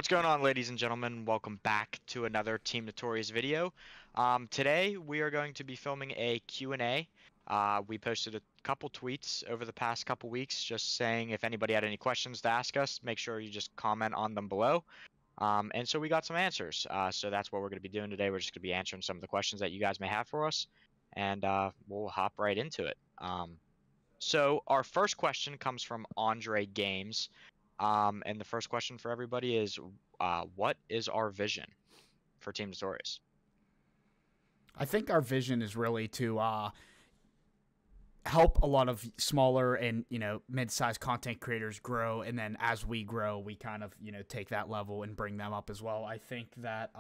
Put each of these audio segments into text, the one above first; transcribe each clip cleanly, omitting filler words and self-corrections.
What's going on, ladies and gentlemen? Welcome back to another Team Notorious video. Today we are going to be filming a Q&A. We posted a couple tweets over the past couple weeks just saying if anybody had any questions to ask us, make sure you just comment on them below. And so we got some answers. So that's what we're going to be doing today. We're just going to be answering some of the questions that you guys may have for us, and we'll hop right into it. So our first question comes from Andre Games. And the first question for everybody is, what is our vision for Team Notorious? I think our vision is really to help a lot of smaller and mid-sized content creators grow, and then as we grow, we kind of take that level and bring them up as well. I think that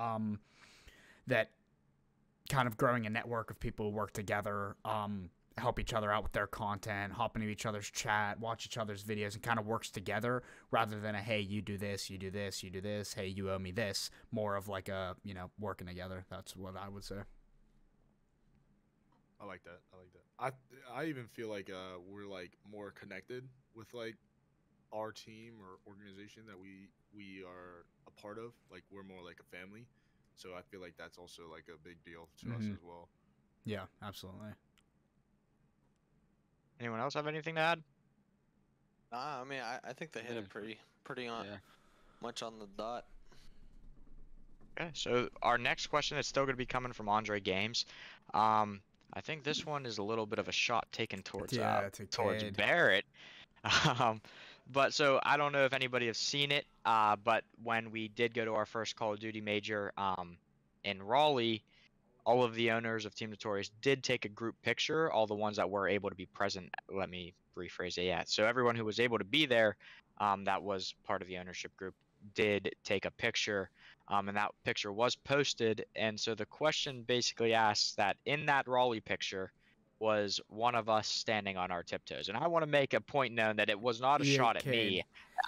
that kind of growing a network of people who work together, help each other out with their content, hop into each other's chat, watch each other's videos, and kind of works together rather than a, hey, you do this, you do this, you do this, hey, you owe me this. More of like a, working together. That's what I would say. I like that. I even feel like we're like more connected with like our team or organization that we are a part of. Like we're more like a family. So I feel like that's also like a big deal to us as well. Yeah, absolutely. Anyone else have anything to add? I mean, I think they hit it pretty on much on the dot. Okay, so our next question is still going to be coming from Andre Games. I think this one is a little bit of a shot taken towards towards Barrett. But so I don't know if anybody has seen it, but when we did go to our first Call of Duty major in Raleigh, all of the owners of Team Notorious did take a group picture, all the ones that were able to be present. Let me rephrase it. Yeah, so everyone who was able to be there, that was part of the ownership group, did take a picture, and that picture was posted. And so the question basically asks that in that Raleigh picture was one of us standing on our tiptoes. And I want to make a point known that it was not a shot at me.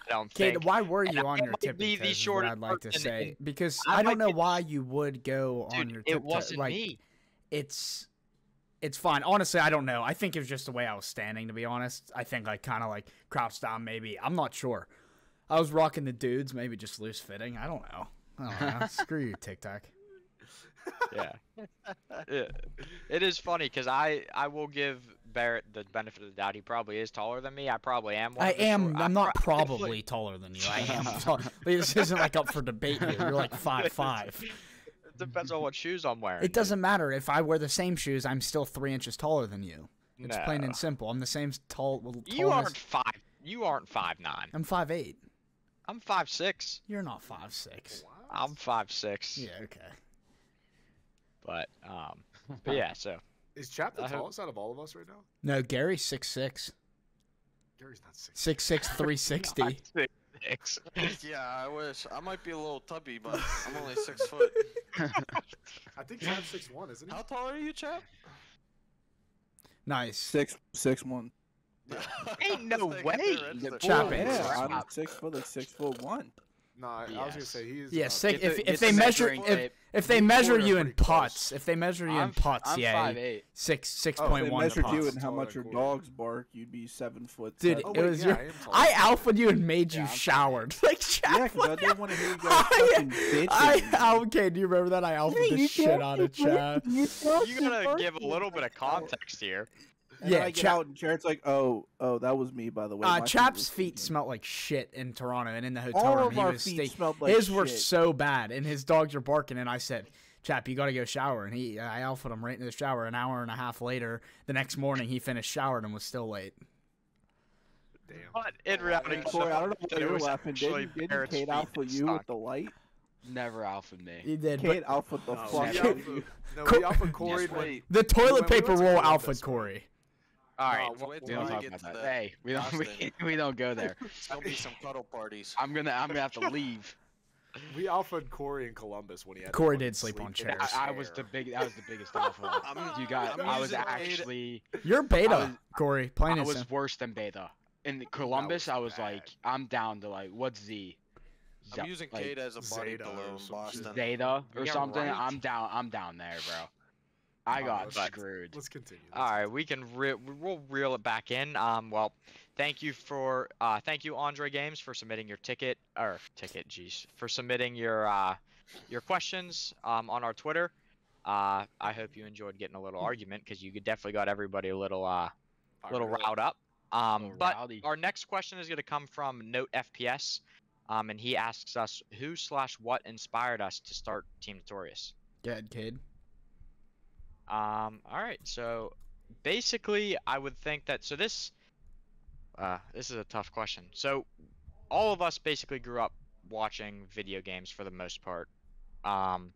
I don't think. Why were you on your tiptoes? Is what I'd like to say, because I don't know why you would go on your tiptoes. It wasn't me. It's fine. Honestly, I don't know. I think it was just the way I was standing, to be honest. I think I kind of like crouched down, maybe. I'm not sure. I was rocking the dudes, maybe just loose fitting. I don't know. Screw you, TikTok. Yeah. It is funny because I will give Barrett the benefit of the doubt. He probably is taller than me. I probably am. I'm not probably taller than you. I am. This isn't like up for debate here. You're like 5'5". It depends on what shoes I'm wearing. It doesn't matter. If I wear the same shoes, I'm still 3 inches taller than you. It's plain and simple. I'm the same tall. You aren't 5. You aren't 5'9". I'm 5'8". I'm 5'6". You're not 5'6". Wow. I'm 5'6". Yeah. Okay. But yeah. So is Chap the tallest out of all of us right now? No, Gary's 6'6". Gary's not 6'6", 360. 6'6". Yeah, I wish. I might be a little tubby, but I'm only 6 foot. I think Chap's 6'1", isn't he? How tall are you, Chap? Nice. 6'1". Ain't no way. Chap, yeah, I'm 6 foot, like 6'1". No, I was gonna say he is. Yeah, if they measure you in putts, yeah, 6.1. If they measured you and how much your dogs bark, you'd be 7 foot. Dude, it was I alphaed you and made you showered. Like, yeah, because I didn't want to hear you guys fucking bitching. Okay, do you remember that? I alphaed the shit out of Chad. You gotta give a little bit of context here. And yeah, I get out and Jared's like, oh, that was me, by the way. Chap's feet smelled like shit in Toronto, and in the hotel all room, of our feet smelled like his shit. were so bad, and his dogs are barking, and I said, Chap, you gotta go shower, and I alphaed him right into the shower. An hour and a half later, the next morning, he finished showered and was still late. Damn. But in reality, Corey, I don't know why you're laughing. Didn't Kate alpha you with the light? Never alphaed me. He did. Kate alpha the fuck. We alpha Corey. The toilet paper roll alpha Corey. All right, wait we till don't we talk get about to that. the Hey, we don't go there. There'll be some cuddle parties. I'm gonna have to leave. We alphaed Corey in Columbus when he had. Corey did sleep on chairs. I was the biggest alpha. You got. I was actually. You're beta, Corey. Plain I was worse than beta. In Columbus, I was like, I'm down to like, what's Z? I'm using Kate as a body pillow in Boston. Zeta or something. Right. I'm down there, bro. I got screwed. Let's continue. All right, we'll reel it back in. Well, thank you Andre Games for submitting your for submitting your questions on our Twitter. I hope you enjoyed getting a little argument because you definitely got everybody a little riled up. But our next question is going to come from Note FPS, and he asks us who/what inspired us to start Team Notorious. Go ahead, Cade. All right, so basically I would think that this is a tough question. So all of us basically grew up watching video games for the most part. And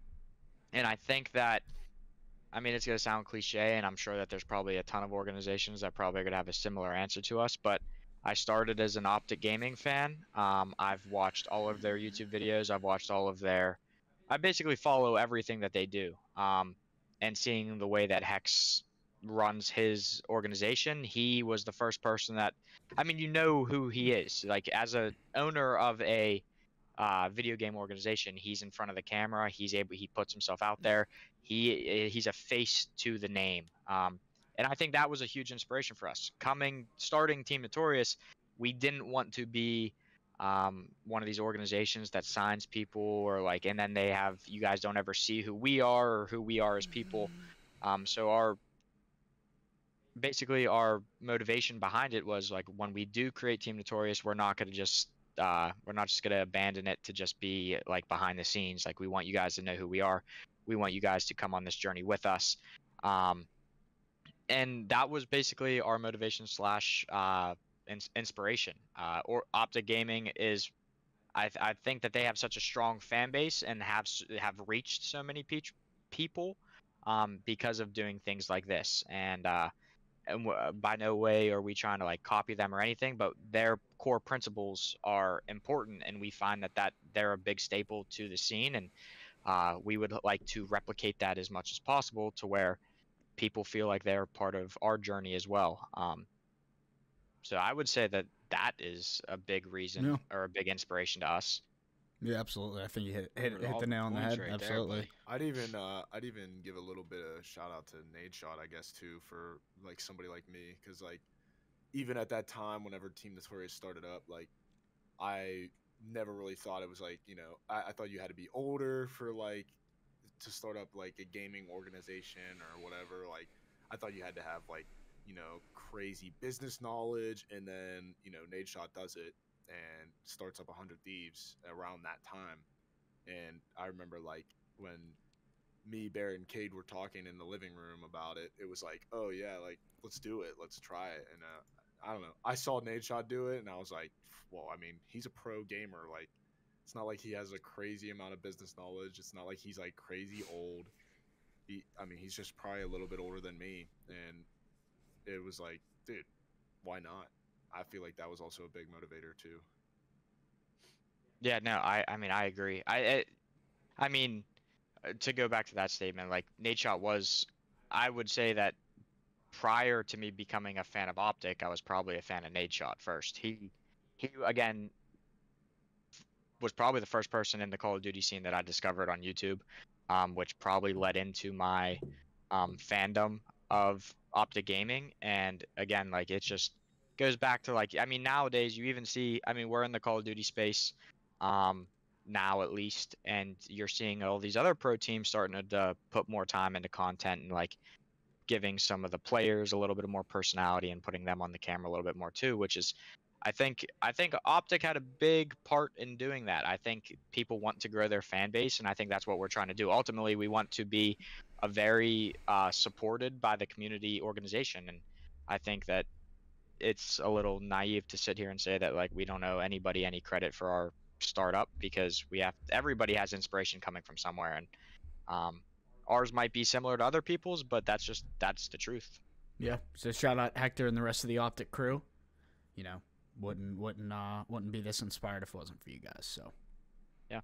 I think that, I mean, it's going to sound cliche, and I'm sure that there's probably a ton of organizations that probably are going to have a similar answer to us, but I started as an Optic Gaming fan. I've watched all of their YouTube videos. I basically follow everything that they do. And seeing the way that Hex runs his organization, he was the first person that, I mean, you know who he is. Like, as a owner of a video game organization, he's in front of the camera. He puts himself out there. He's a face to the name. And I think that was a huge inspiration for us. Starting Team Notorious, we didn't want to be one of these organizations that signs people and then you guys don't ever see who we are or who we are as people. So our motivation behind it was like, when we do create Team Notorious, we're not just gonna abandon it to just be like behind the scenes. Like, we want you guys to know who we are. We want you guys to come on this journey with us. And that was basically our motivation / inspiration. Or Optic Gaming is, I think that they have such a strong fan base and have reached so many people because of doing things like this. And by no way are we trying to like copy them or anything, but their core principles are important, and we find that they're a big staple to the scene, and we would like to replicate that as much as possible to where people feel like they're part of our journey as well. So I would say that is a big reason or a big inspiration to us. Yeah, absolutely. I think you hit the nail on the head. Right, absolutely. I'd even give a little bit of shout out to Nadeshot, I guess, too, for like somebody like me, because like even at that time, whenever Team Notorious started up, like I never really thought it was like, you know, I thought you had to be older for like to start up like a gaming organization or whatever. Like I thought you had to have like, you know, crazy business knowledge, and then, you know, Nadeshot does it and starts up 100 Thieves around that time. And I remember like when me, Barrett, and Cade were talking in the living room about it, it was like, oh yeah, like let's do it, let's try it. And I don't know, I saw Nadeshot do it and I was like, well, I mean, he's a pro gamer. Like, it's not like he has a crazy amount of business knowledge. It's not like he's like crazy old. He's just probably a little bit older than me. And it was like, dude, why not? I feel like that was also a big motivator too. Yeah, no, I mean, I agree. I mean, to go back to that statement, like Nadeshot was, I would say that prior to me becoming a fan of Optic, I was probably a fan of Nadeshot first. He again was probably the first person in the Call of Duty scene that I discovered on YouTube, which probably led into my fandom of Optic Gaming. And again, like, it just goes back to like, I mean, nowadays you even see, I mean, we're in the Call of Duty space now at least, and you're seeing all these other pro teams starting to put more time into content and like giving some of the players a little bit more personality and putting them on the camera a little bit more too, which is, I think Optic had a big part in doing that. I think people want to grow their fan base, and I think that's what we're trying to do. Ultimately, we want to be a very supported by the community organization, and I think that it's a little naive to sit here and say that like we don't owe anybody any credit for our startup, because everybody has inspiration coming from somewhere, and ours might be similar to other people's, but that's the truth. Yeah. So shout out Hector and the rest of the Optic crew. You know, wouldn't be this inspired if it wasn't for you guys. So yeah.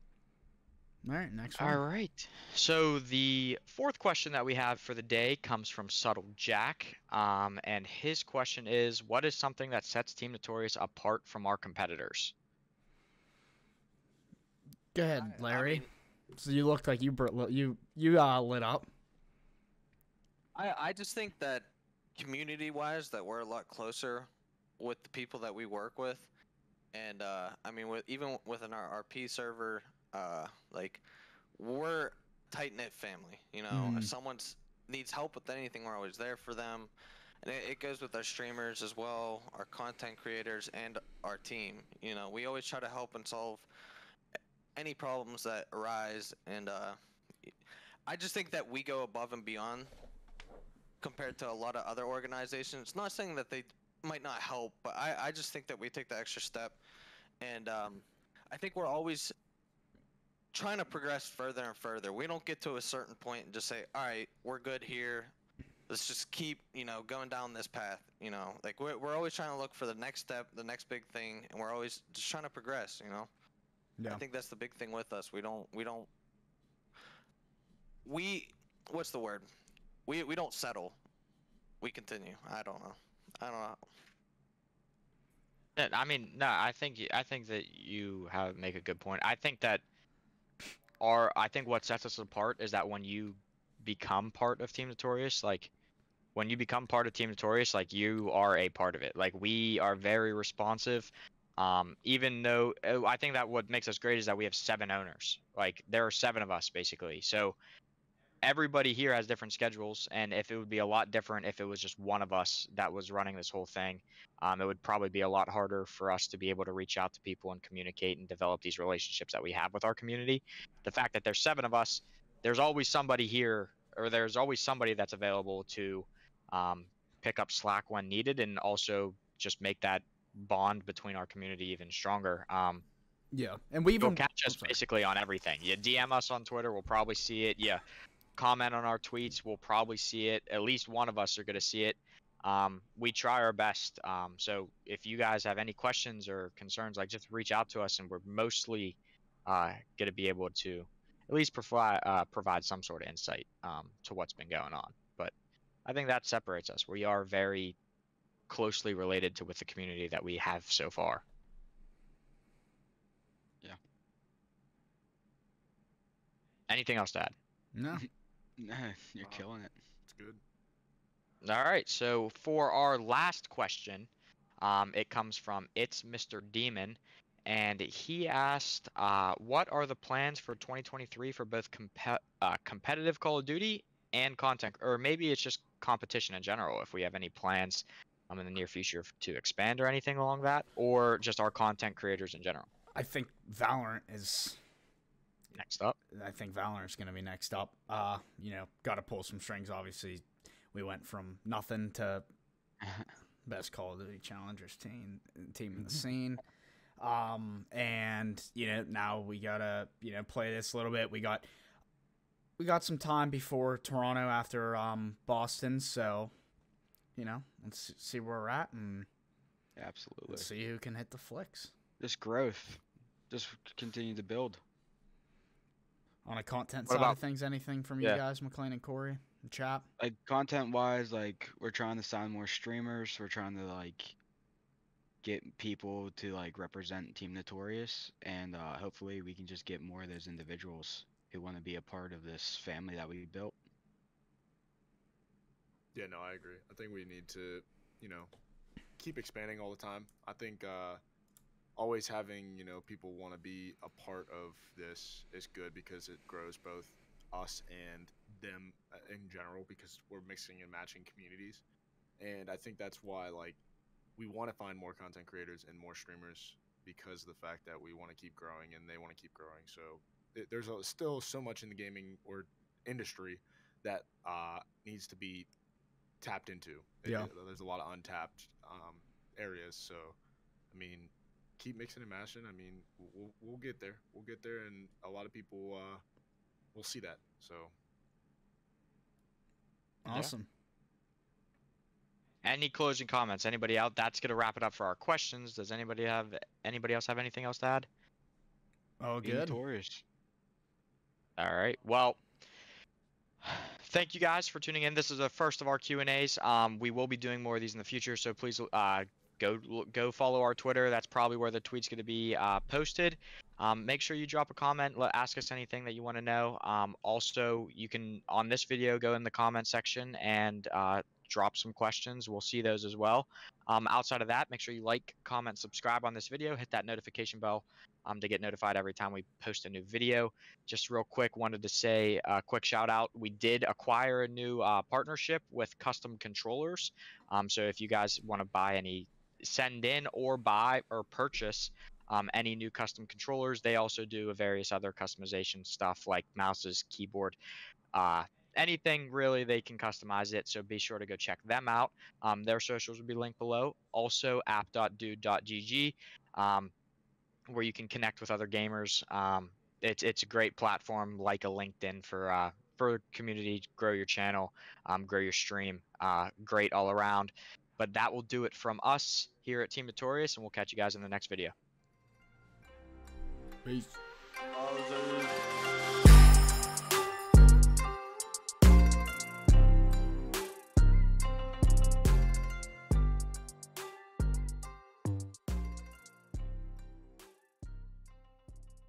All right, next one. All right. So the fourth question that we have for the day comes from Subtle Jack, and his question is, what is something that sets Team Notorious apart from our competitors? Go ahead, Larry. So you looked like you lit up. I just think that community-wise, that we're a lot closer with the people that we work with, and I mean, even within our RP server, like we're tight-knit family. You know, if someone needs help with anything, we're always there for them, and it goes with our streamers as well, our content creators, and our team. You know, we always try to help and solve any problems that arise, and I just think that we go above and beyond compared to a lot of other organizations. Not saying that they might not help, but I just think that we take the extra step, and I think we're always trying to progress further and further. We don't get to a certain point and just say, all right, we're good here. Let's just keep, you know, going down this path. You know, like we're always trying to look for the next step, the next big thing, and we're always just trying to progress. You know, I think that's the big thing with us. We what's the word? We don't settle. We continue. I don't know. I mean, no, I think that you make a good point. I think that I think what sets us apart is that when you become part of Team Notorious, like when you become part of Team Notorious, like you are a part of it. Like we are very responsive. Even though I think that what makes us great is that we have 7 owners. Like there are 7 of us basically. So everybody here has different schedules, and if it would be a lot different if it was just one of us that was running this whole thing, it would probably be a lot harder for us to be able to reach out to people and communicate and develop these relationships that we have with our community. The fact that there's 7 of us, there's always somebody here, or there's always somebody that's available to pick up slack when needed, and also just make that bond between our community even stronger. Yeah, and we even catch us basically on everything. You DM us on Twitter, we'll probably see it. Yeah, comment on our tweets, we'll probably see it. At least one of us are going to see it. We try our best. So if you guys have any questions or concerns, like just reach out to us, and we're mostly going to be able to at least provide some sort of insight to what's been going on. But I think that separates us. We are very closely related with the community that we have so far. Yeah. Anything else to add? No. Nah, you're killing it. It's good. All right, so for our last question, it comes from It's Mr. Demon, and he asked, what are the plans for 2023 for both competitive Call of Duty and content, or maybe it's just competition in general, if we have any plans in the near future to expand or anything along that, or just our content creators in general? I think Valorant is next up. I think Valorant's going to be next up. You know, got to pull some strings. Obviously, we went from nothing to best Call of Duty challengers team in the scene. And you know, now we gotta play this a little bit. We got some time before Toronto after Boston, so you know, let's see where we're at and absolutely let's see who can hit the flicks. Just growth, just continue to build. On a content side of things, anything from you guys, McLean and Corey, and Chap? Like content-wise, like we're trying to sign more streamers. We're trying to like get people to like represent Team Notorious, and hopefully we can just get more of those individuals who want to be a part of this family that we built. Yeah, no, I agree. I think we need to, you know, keep expanding all the time. I think always having, you know, people want to be a part of this is good because it grows both us and them in general, because we're mixing and matching communities. And I think that's why, like, we want to find more content creators and more streamers, because of the fact that we want to keep growing and they want to keep growing. So there's still so much in the gaming or industry that needs to be tapped into. Yeah. There's a lot of untapped areas. So, I mean, keep mixing and mashing. I mean, we'll get there. We'll get there, and a lot of people will see that. So awesome. Yeah. Any closing comments? Anybody out? That's gonna wrap it up for our questions. Does anybody else have anything else to add? Oh, good. Notorious. All right. Well, thank you guys for tuning in. This is the first of our Q&As. We will be doing more of these in the future, so please go go follow our Twitter. That's probably where the tweet's going to be posted. Make sure you drop a comment. Ask us anything that you want to know. Also, you can, on this video, go in the comment section and drop some questions. We'll see those as well. Outside of that, make sure you like, comment, subscribe on this video. Hit that notification bell to get notified every time we post a new video. Just real quick, wanted to say a quick shout out. We did acquire a new partnership with Custom Controllers. So if you guys want to send in or buy or purchase any new custom controllers, they also do various other customization stuff like mouses, keyboard, anything really, they can customize it. So be sure to go check them out. Their socials will be linked below. Also app.dude.gg, where you can connect with other gamers. It's a great platform, like a LinkedIn for community, grow your channel, grow your stream. Great all around. But that will do it from us here at Team Notorious, and we'll catch you guys in the next video. Peace.